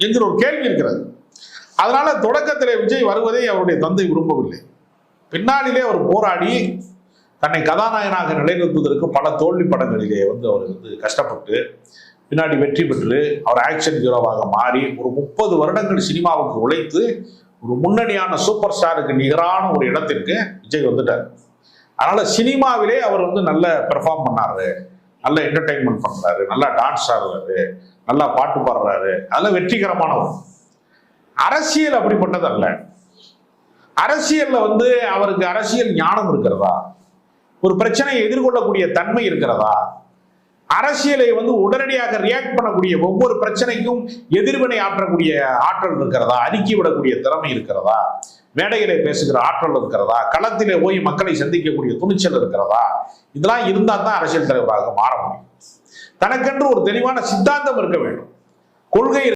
என்கிற ஒரு கேள்வி இருக்கிறது. அதனால தொடக்கத்திலே விஜய் வருவதை அவருடைய தந்தை விரும்பவில்லை. பின்னாளிலே அவர் போராடி தன்னை கதாநாயகனாக நிலைநிறுத்துவதற்கு பல தோல்வி படங்களிலே அவர் கஷ்டப்பட்டு பின்னாடி வெற்றி பெற்று அவர் ஆக்ஷன் ஹீரோவாக மாறி ஒரு 30 வருடங்கள் சினிமாவுக்கு உழைத்து ஒரு முன்னணியான சூப்பர் ஸ்டாருக்கு நிகரான ஒரு இடத்திற்கு விஜய் வந்துட்டார். அதனால சினிமாவிலே அவர் நல்ல பெர்ஃபார்ம் பண்ணாரு, நல்ல என்டர்டைன்மெண்ட் பண்றாரு, நல்லா டான்ஸ் ஆடுறாரு, நல்லா பாட்டு பாடுறாரு, அதெல்லாம் வெற்றிகரமானவர். அரசியல் அப்படிப்பட்டது அல்ல. அரசியல்ல அவருக்கு அரசியல் ஞானம் இருக்கிறதா, ஒரு பிரச்சனையை எதிர்கொள்ளக்கூடிய தன்மை இருக்கிறதா, அரசியலை உடனடியாக ரியாக்ட் பண்ணக்கூடிய ஒவ்வொரு பிரச்சனைக்கும் எதிர்வினை ஆற்றக்கூடிய ஆற்றல் இருக்கிறதா, அறிக்கை விடக்கூடிய திறமை இருக்கிறதா, மேடையிலே பேசுகிற ஆற்றல் இருக்கிறதா, களத்திலே போய் மக்களை சந்திக்கக்கூடிய துணிச்சல் இருக்கிறதா, இதெல்லாம் இருந்தா தான் அரசியல் தலைவராக மாற முடியும். தனக்கென்று ஒரு தெளிவான சித்தாந்தம் இருக்க வேண்டும், கொள்கை